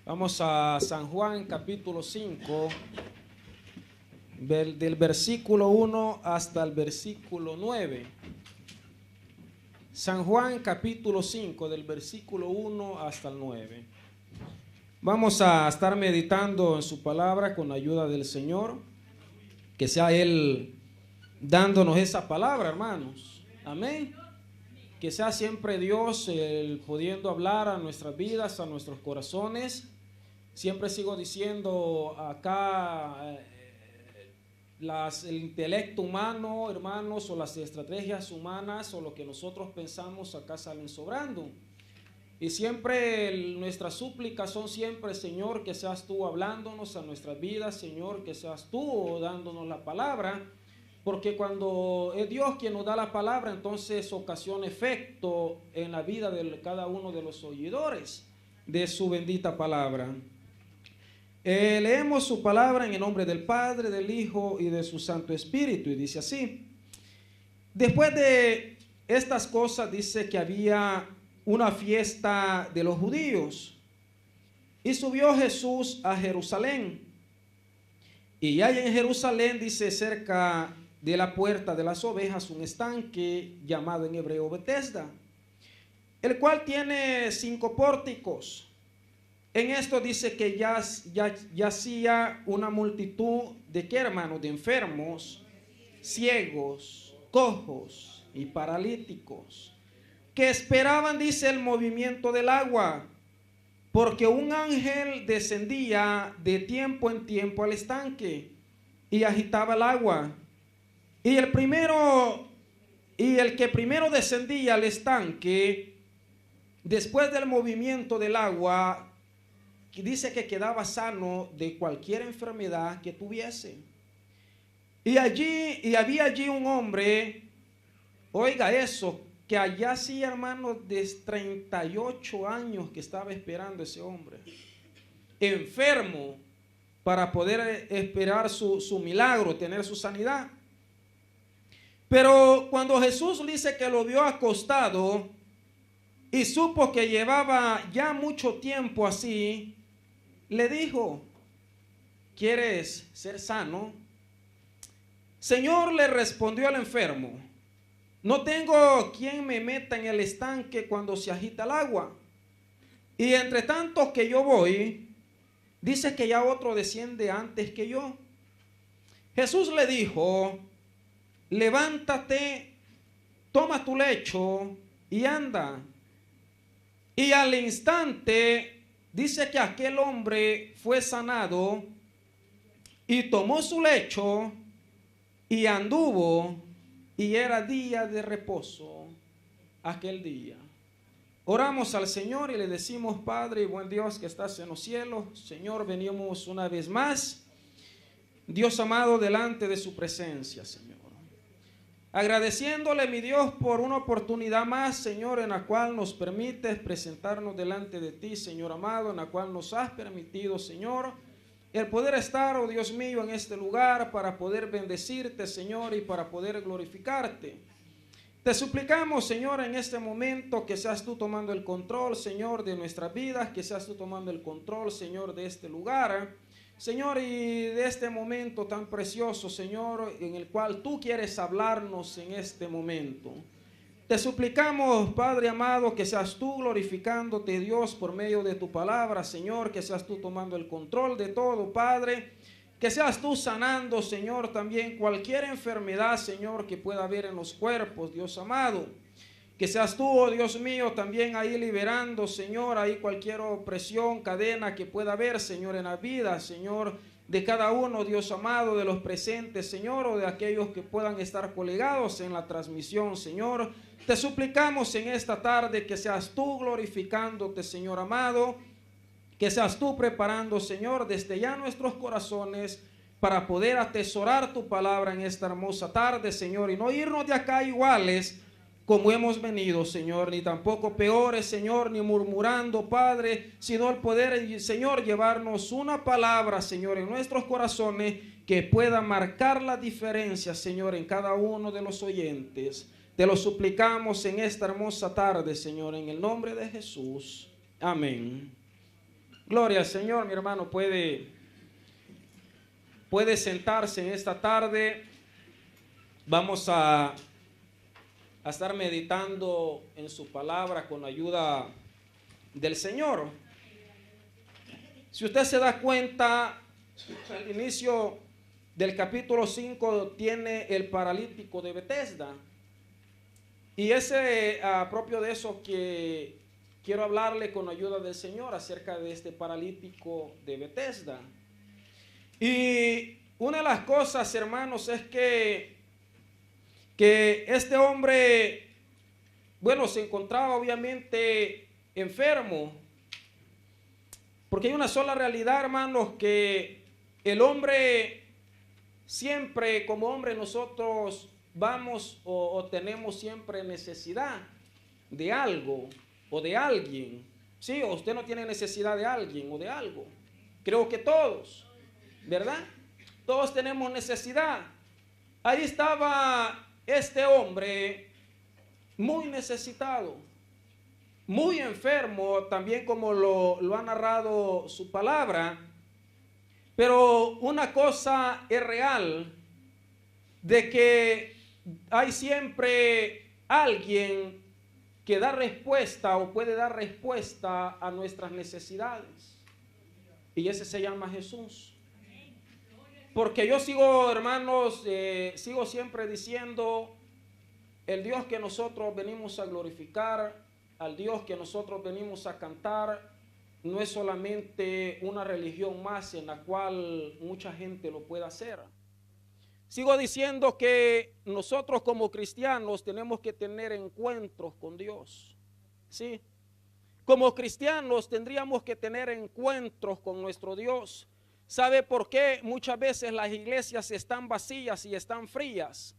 Vamos a San Juan capítulo 5, del versículo 1 hasta el versículo 9. San Juan capítulo 5, del versículo 1 hasta el 9. Vamos a estar meditando en su palabra con la ayuda del Señor. Que sea Él dándonos esa palabra, hermanos. Amén. Que sea siempre Dios el pudiendo hablar a nuestras vidas, a nuestros corazones. Siempre sigo diciendo acá, el intelecto humano, hermanos, o las estrategias humanas, o lo que nosotros pensamos acá salen sobrando. Y siempre nuestras súplicas son siempre, Señor, que seas tú hablándonos a nuestras vidas, Señor, que seas tú dándonos la palabra. Porque cuando es Dios quien nos da la palabra, entonces ocasiona efecto en la vida de cada uno de los oidores de su bendita palabra. Leemos su palabra en el nombre del Padre, del Hijo y de su Santo Espíritu. Y dice así: después de estas cosas, dice que había una fiesta de los judíos. Y subió Jesús a Jerusalén. Y hay en Jerusalén, dice, cerca de la puerta de las ovejas, un estanque llamado en hebreo Betesda, el cual tiene 5 pórticos. En esto dice que yacía una multitud de ¿qué, hermanos? De enfermos, ciegos, cojos y paralíticos, que esperaban, dice, el movimiento del agua, porque un ángel descendía de tiempo en tiempo al estanque y agitaba el agua. Y el que primero descendía al estanque, después del movimiento del agua, dice que quedaba sano de cualquier enfermedad que tuviese. Y había allí un hombre, oiga eso, que allá sí, hermanos, de 38 años que estaba esperando ese hombre, enfermo, para poder esperar su milagro, tener su sanidad. Pero cuando Jesús dice que lo vio acostado y supo que llevaba ya mucho tiempo así, le dijo: ¿quieres ser sano? Señor, le respondió el enfermo, no tengo quien me meta en el estanque cuando se agita el agua. Y entre tanto que yo voy, dice que ya otro desciende antes que yo. Jesús le dijo: levántate, toma tu lecho y anda. Y al instante dice que aquel hombre fue sanado y tomó su lecho y anduvo, y era día de reposo aquel día. Oramos al Señor y le decimos: Padre y buen Dios que estás en los cielos, Señor, venimos una vez más, Dios amado, delante de su presencia, Señor. Agradeciéndole, mi Dios, por una oportunidad más, Señor, en la cual nos permites presentarnos delante de ti, Señor amado, en la cual nos has permitido, Señor, el poder estar, oh Dios mío, en este lugar para poder bendecirte, Señor, y para poder glorificarte. Te suplicamos, Señor, en este momento que seas tú tomando el control, Señor, de nuestras vidas, que seas tú tomando el control, Señor, de este lugar, Señor, y de este momento tan precioso, Señor, en el cual tú quieres hablarnos en este momento. Te suplicamos, Padre amado, que seas tú glorificándote, Dios, por medio de tu palabra, Señor, que seas tú tomando el control de todo, Padre, que seas tú sanando, Señor, también cualquier enfermedad, Señor, que pueda haber en los cuerpos, Dios amado. Que seas tú, oh Dios mío, también ahí liberando, Señor, ahí cualquier opresión, cadena que pueda haber, Señor, en la vida, Señor, de cada uno, Dios amado, de los presentes, Señor, o de aquellos que puedan estar colegados en la transmisión, Señor. Te suplicamos en esta tarde que seas tú glorificándote, Señor amado, que seas tú preparando, Señor, desde ya nuestros corazones para poder atesorar tu palabra en esta hermosa tarde, Señor, y no irnos de acá iguales como hemos venido, Señor, ni tampoco peores, Señor, ni murmurando, Padre, sino el poder, Señor, llevarnos una palabra, Señor, en nuestros corazones que pueda marcar la diferencia, Señor, en cada uno de los oyentes. Te lo suplicamos en esta hermosa tarde, Señor, en el nombre de Jesús. Amén. Gloria al Señor, mi hermano, puede sentarse en esta tarde. Vamos a estar meditando en su palabra con la ayuda del Señor. Si usted se da cuenta, al inicio del capítulo 5 tiene el paralítico de Betesda. Y ese propio de eso que quiero hablarle con la ayuda del Señor acerca de este paralítico de Betesda. Y una de las cosas, hermanos, es que este hombre, bueno, se encontraba obviamente enfermo. Porque hay una sola realidad, hermanos, que el hombre siempre, como hombre, nosotros vamos o tenemos siempre necesidad de algo o de alguien. Sí, o usted no tiene necesidad de alguien o de algo. Creo que todos, ¿verdad? Todos tenemos necesidad. Ahí estaba este hombre muy necesitado, muy enfermo, también como lo ha narrado su palabra. Pero una cosa es real, de que hay siempre alguien que da respuesta o puede dar respuesta a nuestras necesidades. Y ese se llama Jesús. Porque yo sigo, hermanos, sigo siempre diciendo, el Dios que nosotros venimos a glorificar, al Dios que nosotros venimos a cantar, no es solamente una religión más en la cual mucha gente lo pueda hacer. Sigo diciendo que nosotros como cristianos tenemos que tener encuentros con Dios. ¿Sí? Como cristianos tendríamos que tener encuentros con nuestro Dios. ¿Sabe por qué muchas veces las iglesias están vacías y están frías?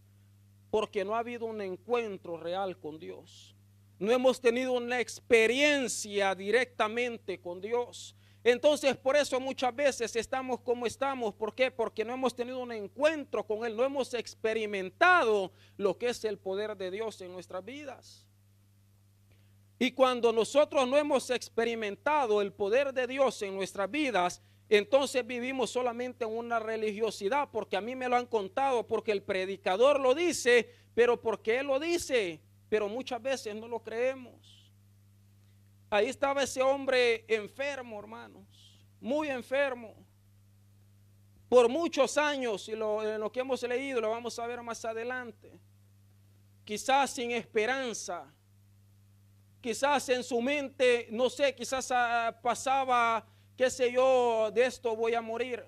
Porque no ha habido un encuentro real con Dios. No hemos tenido una experiencia directamente con Dios. Entonces, por eso muchas veces estamos como estamos. ¿Por qué? Porque no hemos tenido un encuentro con Él. No hemos experimentado lo que es el poder de Dios en nuestras vidas. Y cuando nosotros no hemos experimentado el poder de Dios en nuestras vidas, entonces vivimos solamente en una religiosidad, porque a mí me lo han contado, porque el predicador lo dice, pero porque él lo dice, pero muchas veces no lo creemos. Ahí estaba ese hombre enfermo, hermanos, muy enfermo, por muchos años, y en lo que hemos leído lo vamos a ver más adelante, quizás sin esperanza, quizás en su mente, no sé, quizás pasaba, qué sé yo, de esto voy a morir.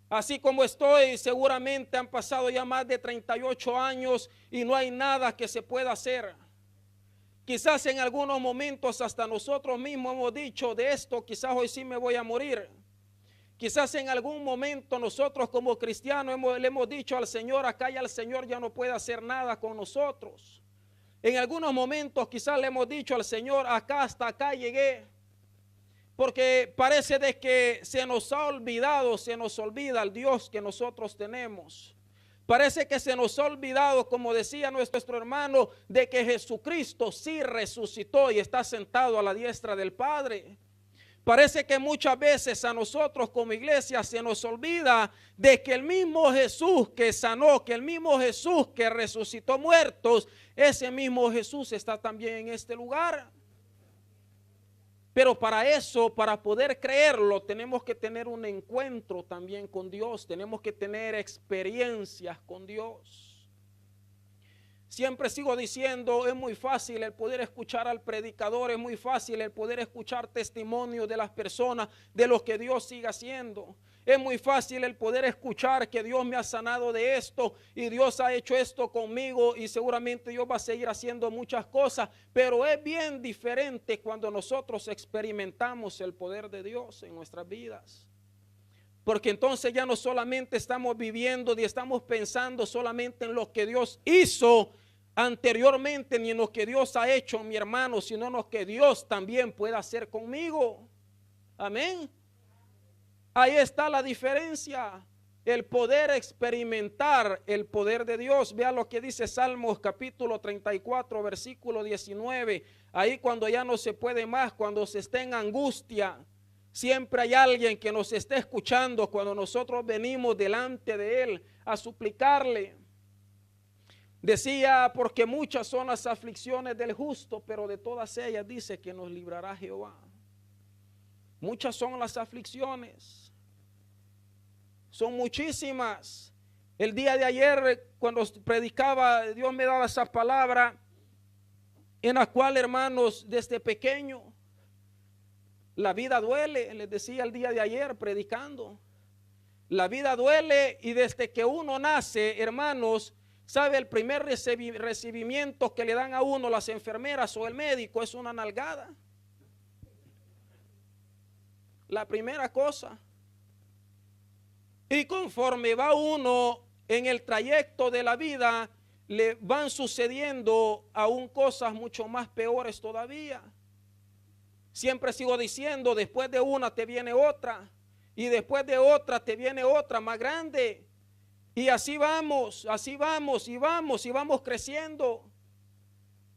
Así como estoy, seguramente han pasado ya más de 38 años y no hay nada que se pueda hacer. Quizás en algunos momentos hasta nosotros mismos hemos dicho, de esto quizás hoy sí me voy a morir. Quizás en algún momento nosotros como cristianos le hemos dicho al Señor, acá ya el Señor ya no puede hacer nada con nosotros. En algunos momentos quizás le hemos dicho al Señor, acá hasta acá llegué. Porque parece de que se nos ha olvidado, se nos olvida el Dios que nosotros tenemos. Parece que se nos ha olvidado, como decía nuestro hermano, de que Jesucristo sí resucitó y está sentado a la diestra del Padre. Parece que muchas veces a nosotros como iglesia se nos olvida de que el mismo Jesús que sanó, que el mismo Jesús que resucitó muertos, ese mismo Jesús está también en este lugar. Pero para eso, para poder creerlo, tenemos que tener un encuentro también con Dios. Tenemos que tener experiencias con Dios. Siempre sigo diciendo, es muy fácil el poder escuchar al predicador, es muy fácil el poder escuchar testimonios de las personas, de lo que Dios sigue haciendo. Es muy fácil el poder escuchar que Dios me ha sanado de esto y Dios ha hecho esto conmigo y seguramente Dios va a seguir haciendo muchas cosas, pero es bien diferente cuando nosotros experimentamos el poder de Dios en nuestras vidas. Porque entonces ya no solamente estamos viviendo ni estamos pensando solamente en lo que Dios hizo anteriormente ni en lo que Dios ha hecho, mi hermano, sino en lo que Dios también puede hacer conmigo. Amén. Ahí está la diferencia, el poder experimentar el poder de Dios. Vea lo que dice Salmos capítulo 34, versículo 19. Ahí cuando ya no se puede más, cuando se está en angustia, Siempre hay alguien que nos esté escuchando cuando nosotros venimos delante de Él a suplicarle. Decía, porque muchas son las aflicciones del justo, pero de todas ellas dice que nos librará Jehová. Muchas son las aflicciones. Son muchísimas. El día de ayer, cuando predicaba, Dios me daba esa palabra en la cual, hermanos, desde pequeño, la vida duele. Les decía el día de ayer predicando. La vida duele, y desde que uno nace, hermanos, ¿sabe? El primer recibimiento que le dan a uno las enfermeras o el médico es una nalgada. La primera cosa. Y conforme va uno en el trayecto de la vida, le van sucediendo aún cosas mucho más peores todavía. Siempre sigo diciendo, después de una te viene otra, y después de otra te viene otra más grande. Y así vamos, y vamos creciendo.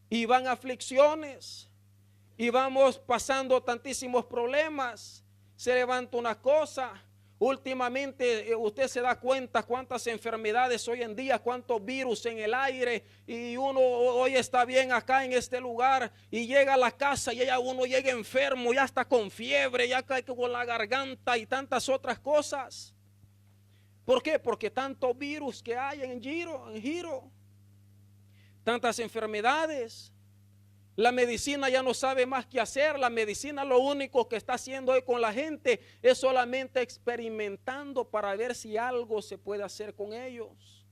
Y van aflicciones, y vamos pasando tantísimos problemas. Se levanta una cosa. Últimamente usted se da cuenta cuántas enfermedades hoy en día, cuántos virus en el aire, y uno hoy está bien acá en este lugar y llega a la casa y ya uno llega enfermo, ya está con fiebre, ya cae con la garganta y tantas otras cosas. ¿Por qué? Porque tantos virus que hay en giro, tantas enfermedades. La medicina ya no sabe más qué hacer. La medicina lo único que está haciendo hoy con la gente es solamente experimentando para ver si algo se puede hacer con ellos.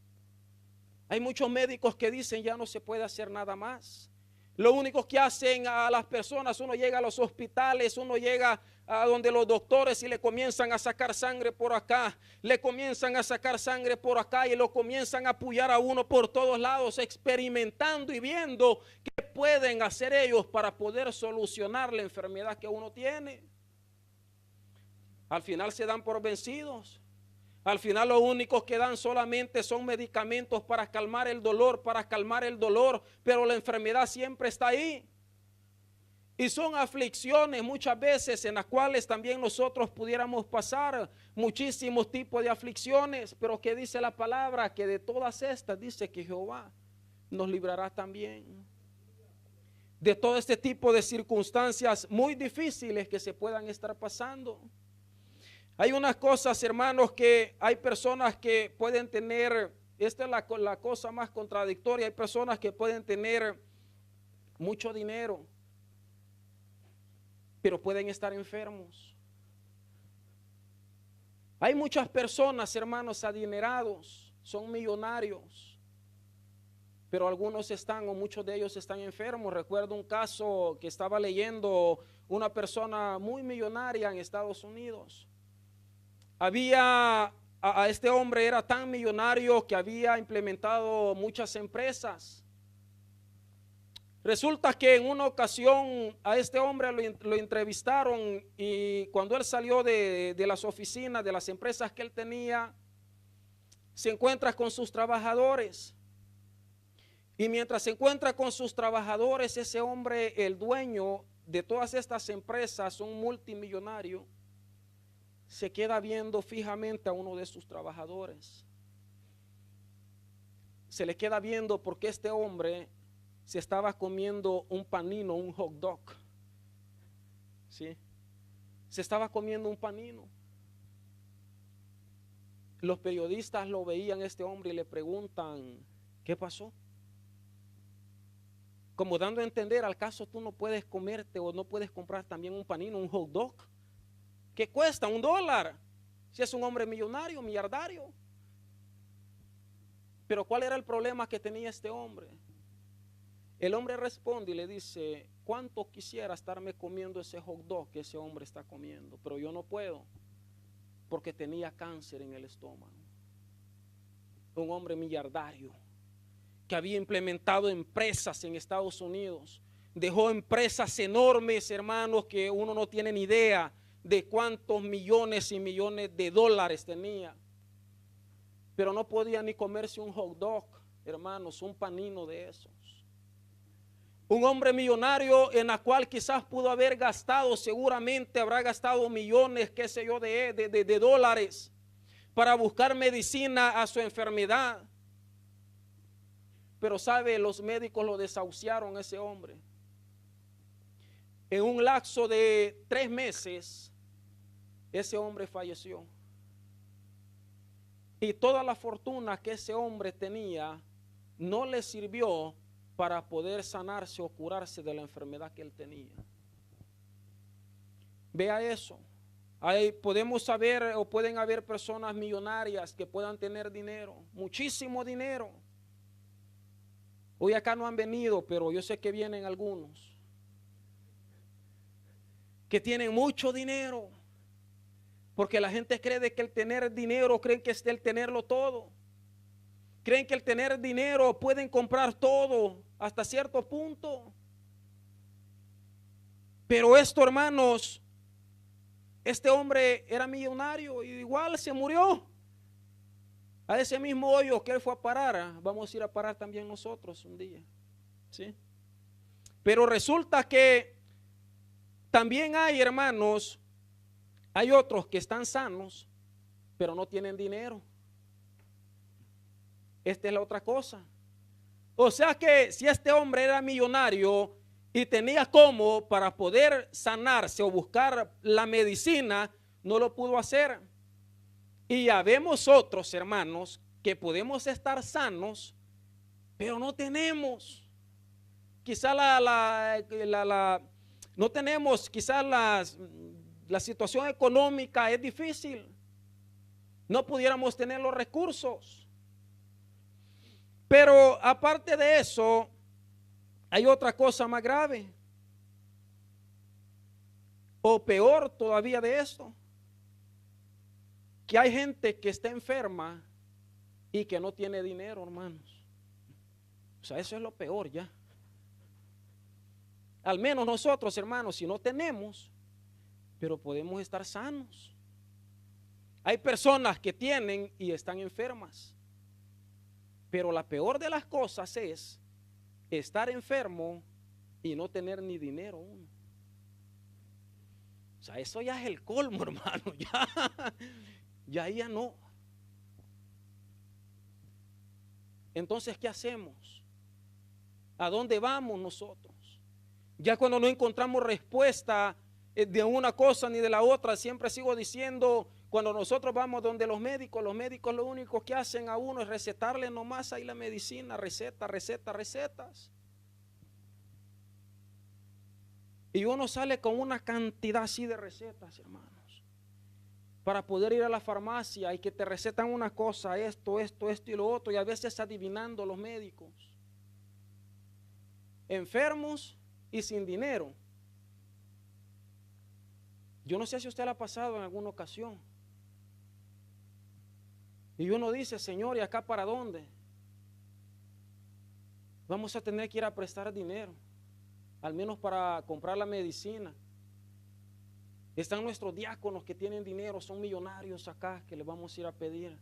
Hay muchos médicos que dicen ya no se puede hacer nada más. Lo único que hacen a las personas, uno llega a los hospitales, uno llega a donde los doctores y le comienzan a sacar sangre por acá, le comienzan a sacar sangre por acá y lo comienzan a apoyar a uno por todos lados, experimentando y viendo qué pueden hacer ellos para poder solucionar la enfermedad que uno tiene. Al final se dan por vencidos. Al final lo único que dan solamente son medicamentos para calmar el dolor, pero la enfermedad siempre está ahí. Y son aflicciones muchas veces en las cuales también nosotros pudiéramos pasar muchísimos tipos de aflicciones, pero que dice la palabra que de todas estas dice que Jehová nos librará también. De todo este tipo de circunstancias muy difíciles que se puedan estar pasando. Hay unas cosas, hermanos, que hay personas que pueden tener, esta es la cosa más contradictoria, hay personas que pueden tener mucho dinero, pero pueden estar enfermos. Hay muchas personas, hermanos, adinerados, son millonarios, pero algunos están, o muchos de ellos están enfermos. Recuerdo un caso que estaba leyendo, una persona muy millonaria en Estados Unidos. A este hombre era tan millonario que había implementado muchas empresas. Resulta que en una ocasión a este hombre lo entrevistaron, y cuando él salió de las oficinas, de las empresas que él tenía, se encuentra con sus trabajadores. Y mientras se encuentra con sus trabajadores, ese hombre, el dueño de todas estas empresas, un multimillonario, se queda viendo fijamente a uno de sus trabajadores. Se le queda viendo porque este hombre se estaba comiendo un panino, un hot dog. ¿Sí? Se estaba comiendo un panino. Los periodistas lo veían a este hombre y le preguntan, ¿qué pasó? Como dando a entender, ¿al caso tú no puedes comerte o no puedes comprar también un panino, un hot dog? ¿Qué cuesta? $1. Si es un hombre millonario, millardario. Pero ¿cuál era el problema que tenía este hombre? El hombre responde y le dice, ¿cuánto quisiera estarme comiendo ese hot dog que ese hombre está comiendo? Pero yo no puedo, porque tenía cáncer en el estómago. Un hombre millardario que había implementado empresas en Estados Unidos. Dejó empresas enormes, hermanos, que uno no tiene ni idea de cuántos millones y millones de dólares tenía. Pero no podía ni comerse un hot dog, hermanos, un panino de esos. Un hombre millonario en la cual quizás pudo haber gastado, seguramente habrá gastado millones, qué sé yo, de dólares para buscar medicina a su enfermedad. Pero sabe, los médicos lo desahuciaron a ese hombre. En un lapso de 3 meses, ese hombre falleció. Y toda la fortuna que ese hombre tenía no le sirvió para poder sanarse o curarse de la enfermedad que él tenía. Vea eso. Ahí podemos saber o pueden haber personas millonarias que puedan tener dinero, muchísimo dinero. Hoy acá no han venido, pero yo sé que vienen algunos que tienen mucho dinero, porque la gente cree de que el tener dinero, creen que es el tenerlo todo. Creen que el tener dinero pueden comprar todo hasta cierto punto. Pero esto, hermanos, este hombre era millonario y igual se murió. A ese mismo hoyo que él fue a parar, vamos a ir a parar también nosotros un día. ¿Sí? Pero resulta que también hay, hermanos, hay otros que están sanos, pero no tienen dinero. Esta es la otra cosa. O sea que si este hombre era millonario y tenía cómo para poder sanarse o buscar la medicina, no lo pudo hacer. Y ya vemos otros, hermanos, que podemos estar sanos, pero no tenemos. Quizá no tenemos, quizá la situación económica es difícil. No pudiéramos tener los recursos. Pero aparte de eso, hay otra cosa más grave. O peor todavía de esto. Que hay gente que está enferma y que no tiene dinero, hermanos. O sea, eso es lo peor ya. Al menos nosotros, hermanos, si no tenemos, pero podemos estar sanos. Hay personas que tienen y están enfermas. Pero la peor de las cosas es estar enfermo y no tener ni dinero uno. O sea, eso ya es el colmo, hermano. Ya no. Entonces, ¿qué hacemos? ¿A dónde vamos nosotros? Ya cuando no encontramos respuesta de una cosa ni de la otra, siempre sigo diciendo, cuando nosotros vamos donde los médicos lo único que hacen a uno es recetarle nomás ahí la medicina, recetas. Y uno sale con una cantidad así de recetas, hermanos, para poder ir a la farmacia y que te recetan una cosa, esto y lo otro, y a veces adivinando los médicos. Enfermos y sin dinero. Yo no sé si a usted le ha pasado en alguna ocasión. Y uno dice, Señor, ¿y acá para dónde? Vamos a tener que ir a prestar dinero, al menos para comprar la medicina. Están nuestros diáconos que tienen dinero, son millonarios acá, que les vamos a ir a pedir.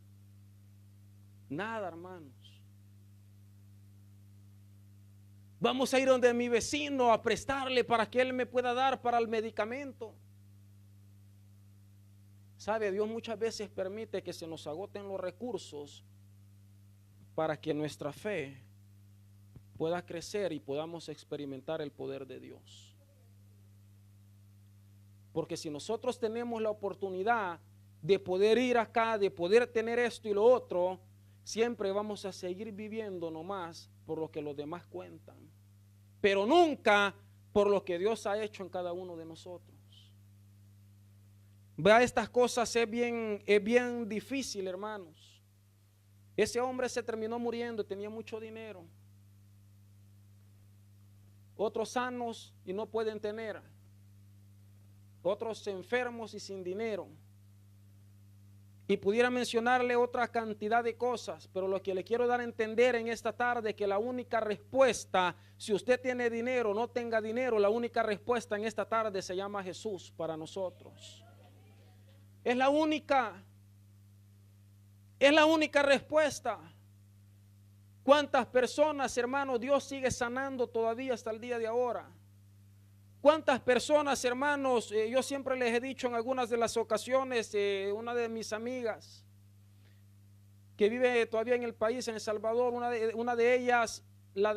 Nada, hermanos. Vamos a ir donde mi vecino a prestarle para que él me pueda dar para el medicamento. Sabe, Dios muchas veces permite que se nos agoten los recursos para que nuestra fe pueda crecer y podamos experimentar el poder de Dios. Porque si nosotros tenemos la oportunidad de poder ir acá, de poder tener esto y lo otro, siempre vamos a seguir viviendo nomás por lo que los demás cuentan, pero nunca por lo que Dios ha hecho en cada uno de nosotros. Vea, estas cosas es bien difícil, hermanos. Ese hombre se terminó muriendo, tenía mucho dinero. Otros sanos y no pueden tener. Otros enfermos y sin dinero. Y pudiera mencionarle otra cantidad de cosas, pero lo que le quiero dar a entender en esta tarde es que la única respuesta, si usted tiene dinero o no tenga dinero, la única respuesta en esta tarde se llama Jesús para nosotros. Es la única respuesta. ¿Cuántas personas, hermanos, Dios sigue sanando todavía hasta el día de ahora? ¿Cuántas personas, hermanos? Yo siempre les he dicho en algunas de las ocasiones, una de mis amigas que vive todavía en el país, en El Salvador, una de ellas la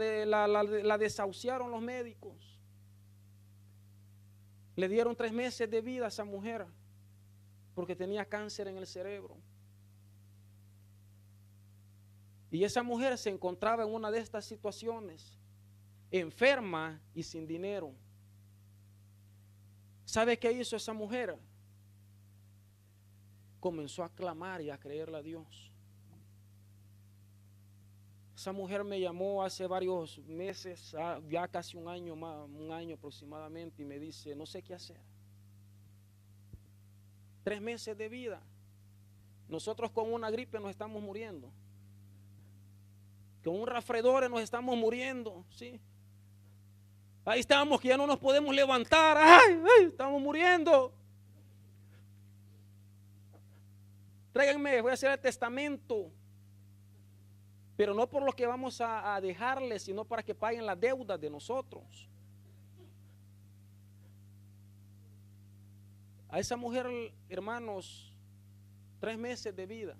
desahuciaron los médicos. Le dieron 3 meses de vida a esa mujer porque tenía cáncer en el cerebro. Y esa mujer se encontraba en una de estas situaciones, enferma y sin dinero. ¿Sabe qué hizo esa mujer? Comenzó a clamar y a creerle a Dios. Esa mujer me llamó hace varios meses, ya casi un año aproximadamente, y me dice, no sé qué hacer. 3 meses de vida. Nosotros con una gripe nos estamos muriendo. Con un resfriado nos estamos muriendo, ¿sí? Ahí estamos, que ya no nos podemos levantar. ¡Ay! Estamos muriendo. Tráiganme, voy a hacer el testamento. Pero no por lo que vamos a dejarles, sino para que paguen las deudas de nosotros. A esa mujer, hermanos, 3 meses de vida,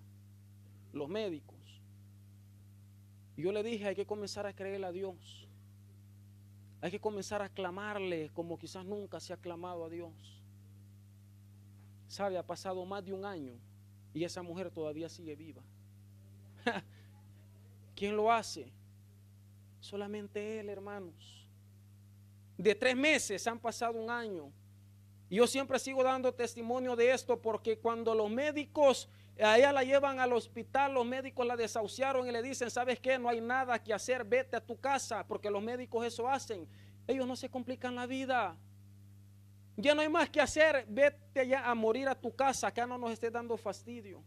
los médicos. Y yo le dije, hay que comenzar a creerle a Dios. Hay que comenzar a clamarle como quizás nunca se ha clamado a Dios. Sabe, ha pasado más de un año y esa mujer todavía sigue viva. ¿Quién lo hace? Solamente Él, hermanos. De 3 meses han pasado un año. Y yo siempre sigo dando testimonio de esto porque cuando los médicos a ella la llevan al hospital, los médicos la desahuciaron y le dicen, ¿sabes qué? No hay nada que hacer, vete a tu casa, porque los médicos eso hacen. Ellos no se complican la vida. Ya no hay más que hacer, vete ya a morir a tu casa, acá no nos esté dando fastidio.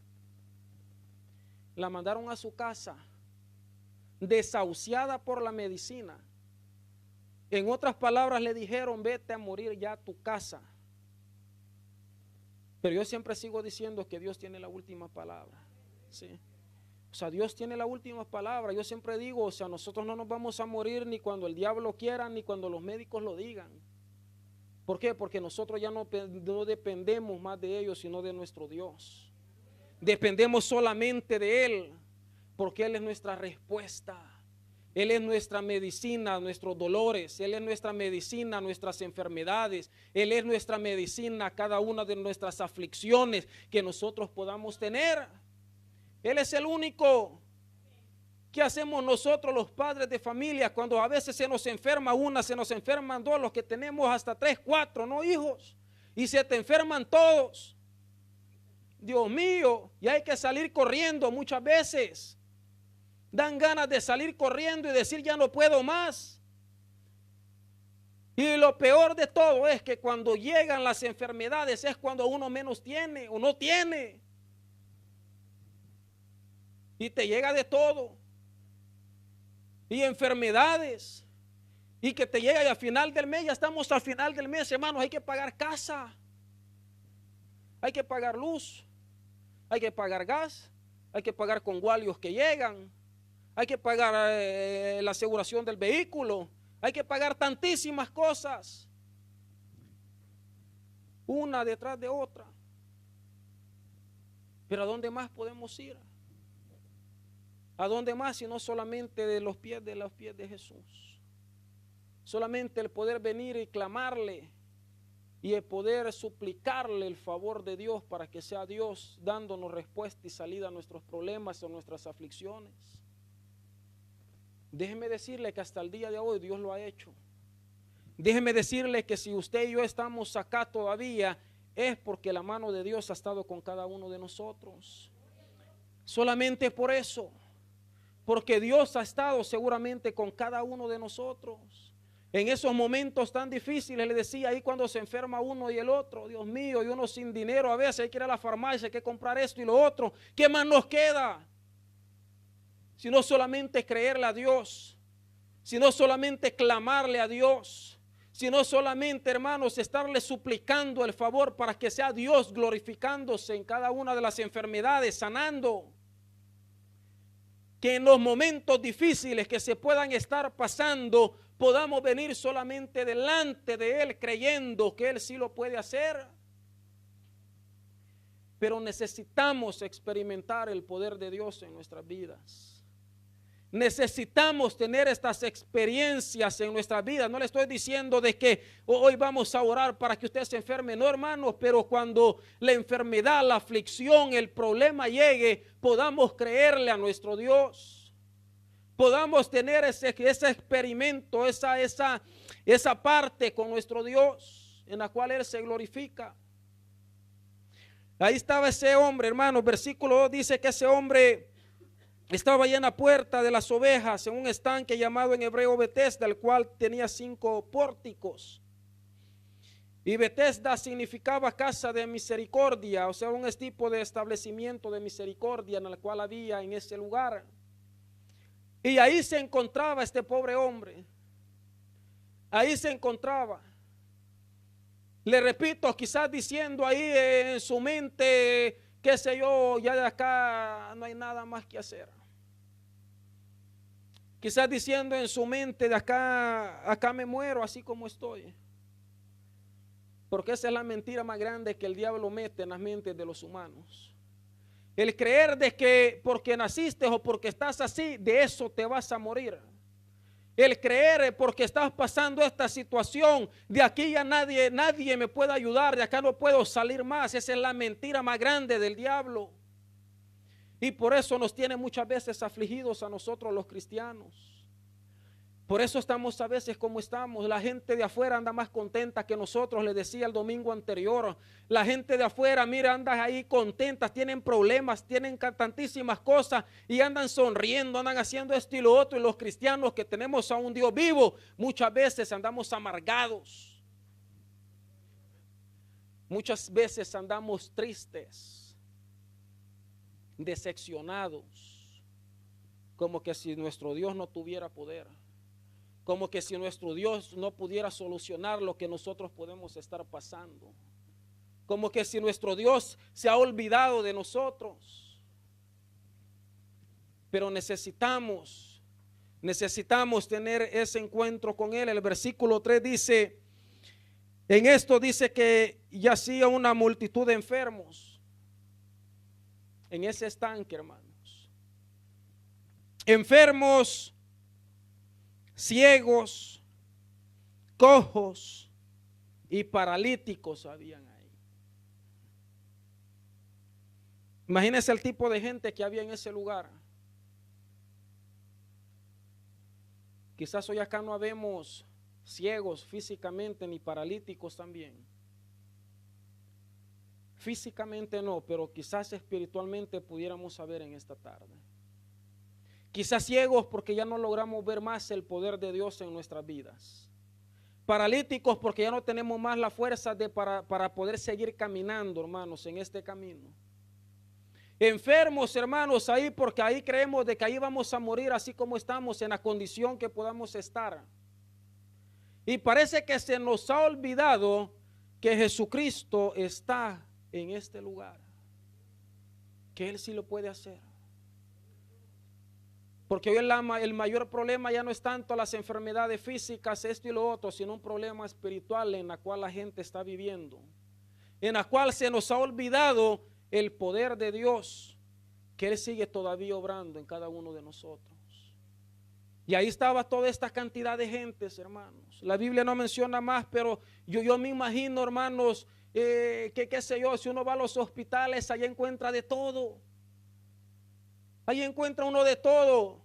La mandaron a su casa, desahuciada por la medicina. En otras palabras le dijeron, vete a morir ya a tu casa. Pero yo siempre sigo diciendo que Dios tiene la última palabra, ¿sí? O sea, Dios tiene la última palabra. Yo siempre digo, o sea, nosotros no nos vamos a morir ni cuando el diablo quiera, ni cuando los médicos lo digan. ¿Por qué? Porque nosotros ya no dependemos más de ellos, sino de nuestro Dios. Dependemos solamente de Él, porque Él es nuestra respuesta. Él es nuestra medicina, nuestros dolores. Él es nuestra medicina, nuestras enfermedades. Él es nuestra medicina, cada una de nuestras aflicciones que nosotros podamos tener. Él es el único. ¿Qué hacemos nosotros los padres de familia cuando a veces se nos enferma una, se nos enferman dos, los que tenemos hasta 3, 4, no hijos? Y se te enferman todos. Dios mío, y hay que salir corriendo muchas veces. Dan ganas de salir corriendo y decir ya no puedo más. Y lo peor de todo es que cuando llegan las enfermedades es cuando uno menos tiene o no tiene. Y te llega de todo. Y enfermedades. Y que te llega y al final del mes, ya estamos al final del mes, hermanos, hay que pagar casa. Hay que pagar luz. Hay que pagar gas. Hay que pagar congualios que llegan. Hay que pagar la aseguración del vehículo. Hay que pagar tantísimas cosas. Una detrás de otra. Pero ¿a dónde más podemos ir? ¿A dónde más si no solamente de los pies de Jesús? Solamente el poder venir y clamarle y el poder suplicarle el favor de Dios para que sea Dios dándonos respuesta y salida a nuestros problemas o nuestras aflicciones. Déjeme decirle que hasta el día de hoy Dios lo ha hecho. Déjeme decirle que si usted y yo estamos acá todavía es porque la mano de Dios ha estado con cada uno de nosotros. Solamente por eso, porque Dios ha estado seguramente con cada uno de nosotros. En esos momentos tan difíciles, le decía ahí cuando se enferma uno y el otro, Dios mío, y uno sin dinero, a veces hay que ir a la farmacia, hay que comprar esto y lo otro. ¿Qué más nos queda? Sino solamente creerle a Dios, sino solamente clamarle a Dios, sino solamente, hermanos, estarle suplicando el favor para que sea Dios glorificándose en cada una de las enfermedades, sanando. que en los momentos difíciles que se puedan estar pasando, podamos venir solamente delante de Él creyendo que Él sí lo puede hacer. Pero necesitamos experimentar el poder de Dios en nuestras vidas. Necesitamos tener estas experiencias en nuestras vidas. No le estoy diciendo de que hoy vamos a orar para que usted se enferme. No, hermanos, pero cuando la enfermedad, la aflicción, el problema llegue, podamos creerle a nuestro Dios. Podamos tener ese experimento, esa parte con nuestro Dios en la cual Él se glorifica. Ahí estaba ese hombre, hermanos. Versículo 2 dice que ese hombre estaba allá en la puerta de las ovejas, en un estanque llamado en hebreo Betesda, el cual tenía 5 pórticos. Y Betesda significaba casa de misericordia, o sea, un tipo de establecimiento de misericordia en el cual había en ese lugar. Y ahí se encontraba este pobre hombre. Ahí se encontraba. Le repito, quizás diciendo ahí en su mente, qué sé yo, ya de acá no hay nada más que hacer. Quizás diciendo en su mente, de acá me muero así como estoy. Porque esa es la mentira más grande que el diablo mete en las mentes de los humanos. El creer de que porque naciste o porque estás así, de eso te vas a morir. El creer porque estás pasando esta situación, de aquí ya nadie me puede ayudar, de acá no puedo salir más. Esa es la mentira más grande del diablo. Y por eso nos tiene muchas veces afligidos a nosotros los cristianos. Por eso estamos a veces como estamos. La gente de afuera anda más contenta que nosotros, les decía el domingo anterior. La gente de afuera, mira, anda ahí contentas, tienen problemas, tienen tantísimas cosas y andan sonriendo, andan haciendo esto y lo otro. Y los cristianos que tenemos a un Dios vivo, muchas veces andamos amargados. Muchas veces andamos tristes, decepcionados, como que si nuestro Dios no tuviera poder. Como que si nuestro Dios no pudiera solucionar lo que nosotros podemos estar pasando. Como que si nuestro Dios se ha olvidado de nosotros. Pero necesitamos tener ese encuentro con Él. El versículo 3 dice, en esto dice que yacía una multitud de enfermos en ese estanque, hermanos. Enfermos, ciegos, cojos y paralíticos habían ahí. Imagínense el tipo de gente que había en ese lugar. Quizás hoy acá no habemos ciegos físicamente ni paralíticos también. Físicamente no, pero quizás espiritualmente pudiéramos saber en esta tarde. Quizás ciegos porque ya no logramos ver más el poder de Dios en nuestras vidas. Paralíticos porque ya no tenemos más la fuerza para poder seguir caminando, hermanos, en este camino. Enfermos, hermanos, ahí porque ahí creemos de que ahí vamos a morir así como estamos, en la condición que podamos estar. Y parece que se nos ha olvidado que Jesucristo está en este lugar, que Él sí lo puede hacer. Porque hoy el mayor problema ya no es tanto las enfermedades físicas, esto y lo otro, sino un problema espiritual en la cual la gente está viviendo, en la cual se nos ha olvidado el poder de Dios, que Él sigue todavía obrando en cada uno de nosotros. Y ahí estaba toda esta cantidad de gentes, hermanos. La Biblia no menciona más, pero yo me imagino, hermanos, qué sé yo, si uno va a los hospitales, allá encuentra de todo. Ahí encuentra uno de todo,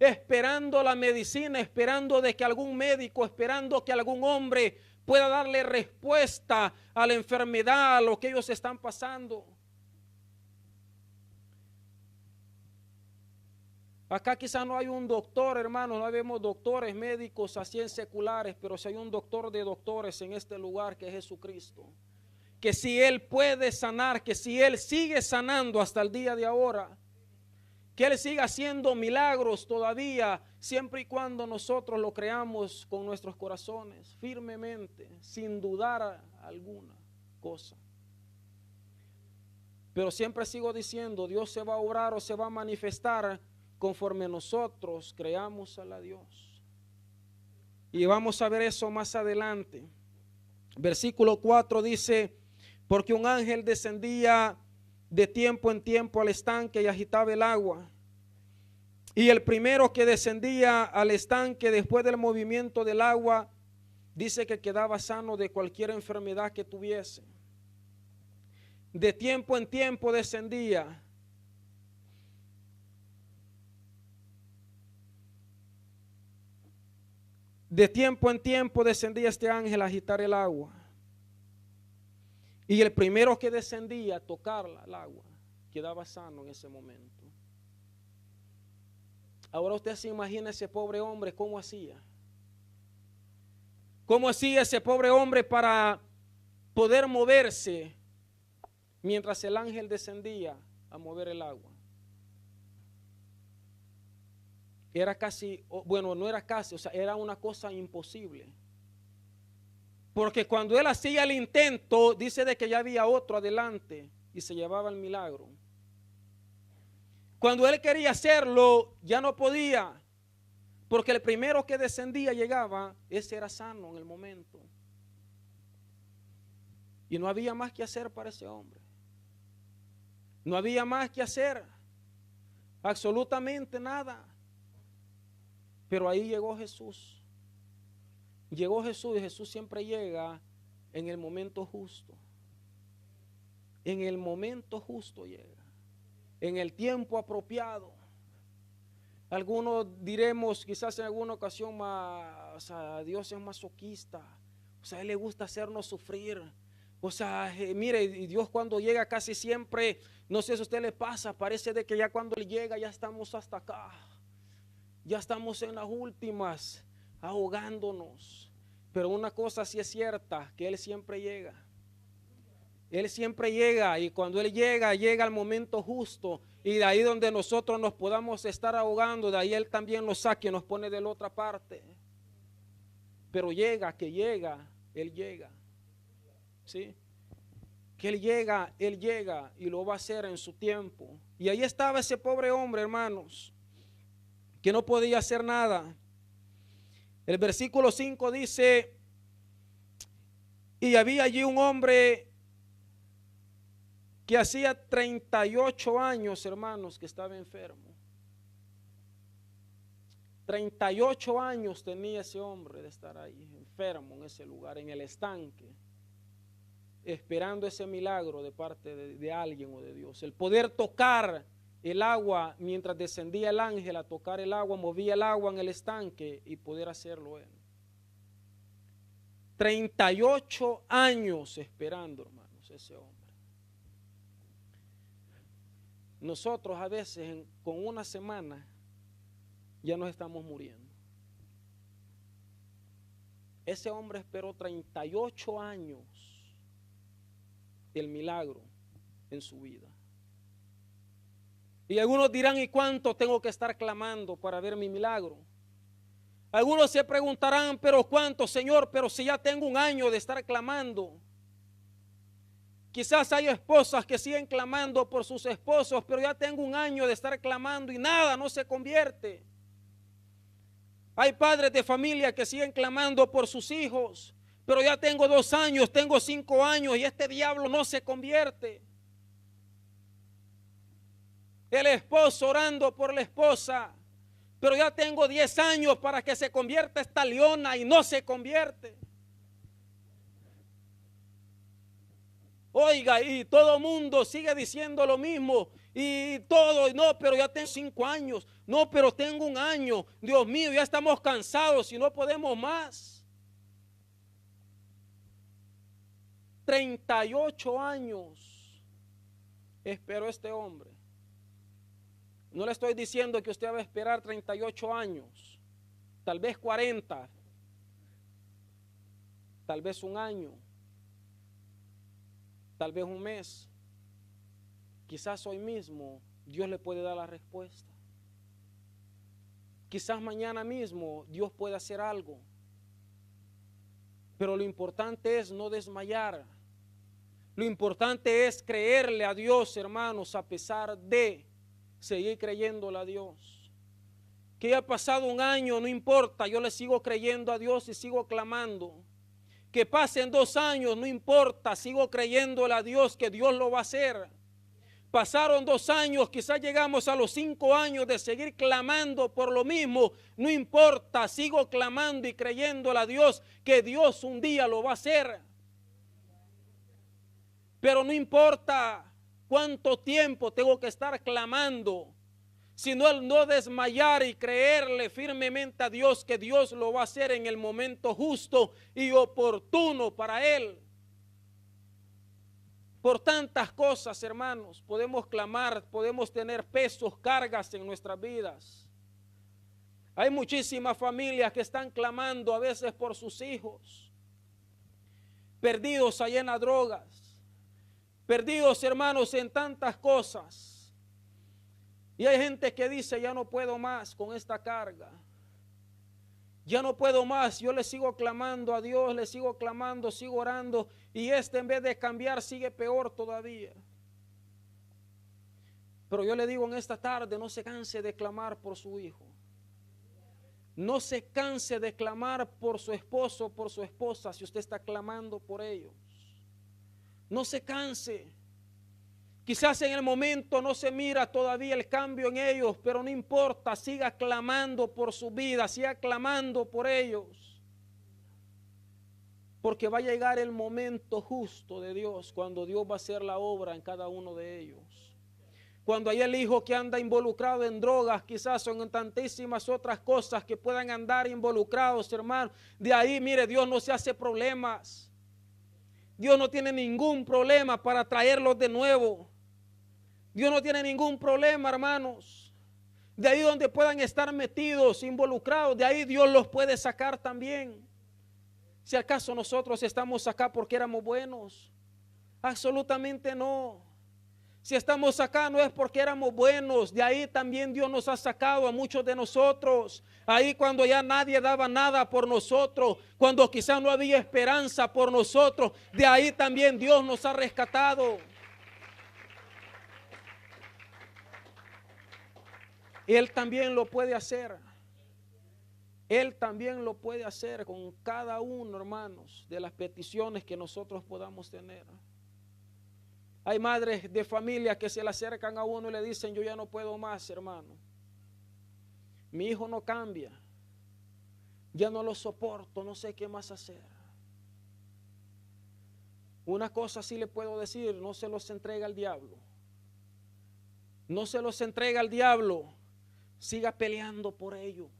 esperando la medicina, esperando de que algún médico, esperando que algún hombre pueda darle respuesta a la enfermedad, a lo que ellos están pasando. Acá quizás no hay un doctor, hermano, no vemos doctores, médicos así en seculares, pero si hay un doctor de doctores en este lugar que es Jesucristo. Que si Él puede sanar, que si Él sigue sanando hasta el día de ahora, que Él siga haciendo milagros todavía, siempre y cuando nosotros lo creamos con nuestros corazones, firmemente, sin dudar alguna cosa. Pero siempre sigo diciendo, Dios se va a obrar o se va a manifestar conforme nosotros creamos a la Dios. Y vamos a ver eso más adelante. Versículo 4 dice, porque un ángel descendía de tiempo en tiempo al estanque y agitaba el agua. Y el primero que descendía al estanque después del movimiento del agua, dice que quedaba sano de cualquier enfermedad que tuviese. De tiempo en tiempo descendía. De tiempo en tiempo descendía este ángel a agitar el agua. Y el primero que descendía a tocar el agua quedaba sano en ese momento. Ahora usted se imagina ese pobre hombre, ¿cómo hacía? ¿Cómo hacía ese pobre hombre para poder moverse mientras el ángel descendía a mover el agua? Era casi, bueno, no era casi, o sea, era una cosa imposible. Porque cuando él hacía el intento, dice de que ya había otro adelante y se llevaba el milagro. Cuando él quería hacerlo, ya no podía, porque el primero que descendía llegaba, ese era sano en el momento. Y no había más que hacer para ese hombre. No había más que hacer, absolutamente nada. Pero ahí llegó Jesús. Llegó Jesús, y Jesús siempre llega en el momento justo. En el momento justo llega. En el tiempo apropiado. Algunos diremos, quizás en alguna ocasión, o sea, Dios es masoquista. O sea, a Él le gusta hacernos sufrir. O sea, mire, y Dios cuando llega casi siempre, no sé si a usted le pasa, parece de que ya cuando Él llega ya estamos hasta acá. Ya estamos en las últimas, ahogándonos. Pero una cosa sí es cierta, que Él siempre llega. Él siempre llega, y cuando Él llega, llega al momento justo. Y de ahí donde nosotros nos podamos estar ahogando, de ahí Él también nos saca y nos pone de la otra parte. Pero llega, que llega, Él llega. ¿Sí? Que Él llega y lo va a hacer en su tiempo. Y ahí estaba ese pobre hombre, hermanos, que no podía hacer nada. El versículo 5 dice, y había allí un hombre que hacía 38 años, hermanos, que estaba enfermo. 38 años tenía ese hombre de estar ahí, enfermo en ese lugar, en el estanque, esperando ese milagro de parte de alguien o de Dios. El poder tocar el agua mientras descendía el ángel a tocar el agua, movía el agua en el estanque y poder hacerlo él. 38 años esperando, hermanos, ese hombre. Nosotros a veces con una semana ya nos estamos muriendo. Ese hombre esperó 38 años el milagro en su vida. Y algunos dirán, ¿y cuánto tengo que estar clamando para ver mi milagro? Algunos se preguntarán, ¿pero cuánto, Señor? Pero si ya tengo un año de estar clamando. Quizás hay esposas que siguen clamando por sus esposos, pero ya tengo un año de estar clamando y nada, no se convierte. Hay padres de familia que siguen clamando por sus hijos, pero ya tengo 2 años, tengo 5 años y este diablo no se convierte. El esposo orando por la esposa, pero ya tengo 10 años para que se convierta esta leona y no se convierte. Oiga, y todo mundo sigue diciendo lo mismo. Y todo, no, pero ya tengo 5 años. No, pero tengo 1 año. Dios mío, ya estamos cansados y no podemos más. 38 años esperó este hombre. No le estoy diciendo que usted va a esperar 38 años. Tal vez 40. Tal vez 1 año. Tal vez 1 mes. Quizás hoy mismo Dios le puede dar la respuesta. Quizás mañana mismo Dios puede hacer algo. Pero lo importante es no desmayar. Lo importante es creerle a Dios, hermanos, a pesar de seguir creyéndole a Dios. que ya ha pasado un año, no importa, yo le sigo creyendo a Dios y sigo clamando. Que pasen 2 años, no importa, sigo creyéndole a Dios que Dios lo va a hacer. Pasaron 2 años, quizás llegamos a los 5 años de seguir clamando por lo mismo. No importa, sigo clamando y creyéndole a Dios que Dios un día lo va a hacer. Pero no importa cuánto tiempo tengo que estar clamando, sino el no desmayar y creerle firmemente a Dios que Dios lo va a hacer en el momento justo y oportuno para Él. Por tantas cosas, hermanos, podemos clamar, podemos tener pesos, cargas en nuestras vidas. Hay muchísimas familias que están clamando a veces por sus hijos, perdidos allá en las drogas, perdidos, hermanos, en tantas cosas. Y hay gente que dice, ya no puedo más con esta carga. Ya no puedo más, yo le sigo clamando a Dios, le sigo clamando, sigo orando, y en vez de cambiar sigue peor todavía. Pero yo le digo en esta tarde, no se canse de clamar por su hijo. No se canse de clamar por su esposo, por su esposa, si usted está clamando por ellos. No se canse. Quizás en el momento no se mira todavía el cambio en ellos, pero no importa, siga clamando por su vida, siga clamando por ellos. Porque va a llegar el momento justo de Dios, cuando Dios va a hacer la obra en cada uno de ellos. Cuando hay el hijo que anda involucrado en drogas, quizás son en tantísimas otras cosas que puedan andar involucrados, hermano. De ahí, mire, Dios no se hace problemas. Dios no tiene ningún problema para traerlos de nuevo. Dios no tiene ningún problema, hermanos. De ahí donde puedan estar metidos, involucrados, de ahí Dios los puede sacar también. Si acaso nosotros estamos acá porque éramos buenos, absolutamente no. Si estamos acá no es porque éramos buenos, de ahí también Dios nos ha sacado a muchos de nosotros. Ahí cuando ya nadie daba nada por nosotros, cuando quizás no había esperanza por nosotros, de ahí también Dios nos ha rescatado. Él también lo puede hacer. Él también lo puede hacer con cada uno, hermanos, de las peticiones que nosotros podamos tener. Hay madres de familia que se le acercan a uno y le dicen, yo ya no puedo más, hermano. Mi hijo no cambia. Ya no lo soporto, no sé qué más hacer. Una cosa sí le puedo decir, no se los entrega al diablo. No se los entrega al diablo. Siga peleando por ellos.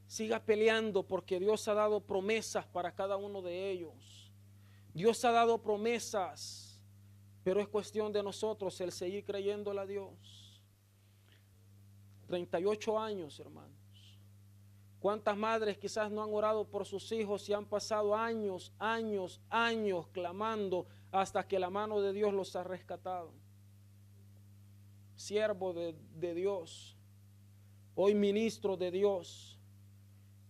Siga peleando porque Dios ha dado promesas para cada uno de ellos. Dios ha dado promesas. Pero es cuestión de nosotros el seguir creyéndole a Dios. 38 años, hermanos. ¿Cuántas madres quizás no han orado por sus hijos y han pasado años clamando hasta que la mano de Dios los ha rescatado? Siervo de Dios, hoy ministro de Dios,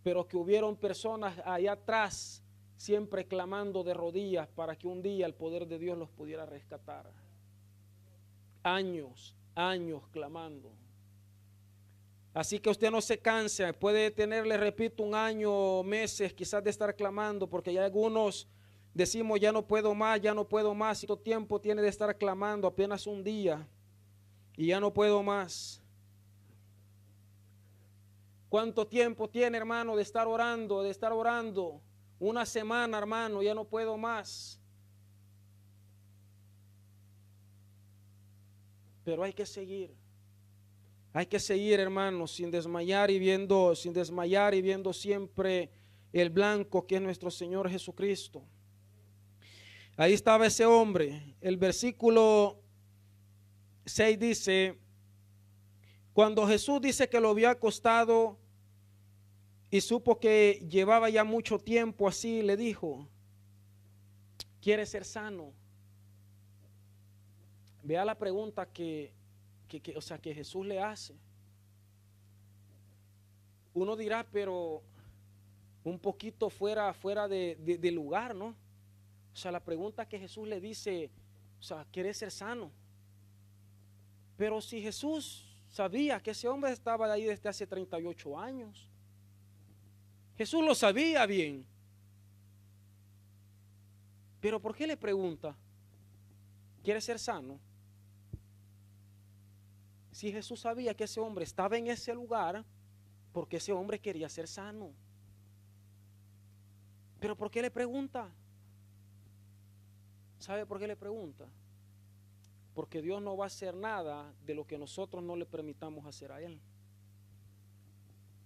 pero que hubieron personas allá atrás siempre clamando de rodillas para que un día el poder de Dios los pudiera rescatar. Años clamando. Así que usted no se canse, puede tenerle, repito, un año, meses quizás de estar clamando, porque ya algunos decimos ya no puedo más, y todo tiempo tiene de estar clamando, apenas un día y ya no puedo más. ¿Cuánto tiempo tiene, hermano, de estar orando? Una semana, hermano, ya no puedo más. Pero hay que seguir, hermano, sin desmayar y viendo siempre el blanco que es nuestro Señor Jesucristo. Ahí estaba ese hombre. El versículo 6 dice, cuando Jesús dice que lo vio acostado y supo que llevaba ya mucho tiempo así, le dijo, ¿quieres ser sano? Vea la pregunta que Jesús le hace. Uno dirá, pero un poquito fuera de lugar, ¿no? O sea, la pregunta que Jesús le dice, ¿quieres ser sano? Pero si Jesús sabía que ese hombre estaba ahí desde hace 38 años. Jesús lo sabía bien. Pero ¿por qué le pregunta? ¿Quiere ser sano? Si Jesús sabía que ese hombre estaba en ese lugar, porque ese hombre quería ser sano. Pero ¿por qué le pregunta? ¿Sabe por qué le pregunta? Porque Dios no va a hacer nada de lo que nosotros no le permitamos hacer a Él.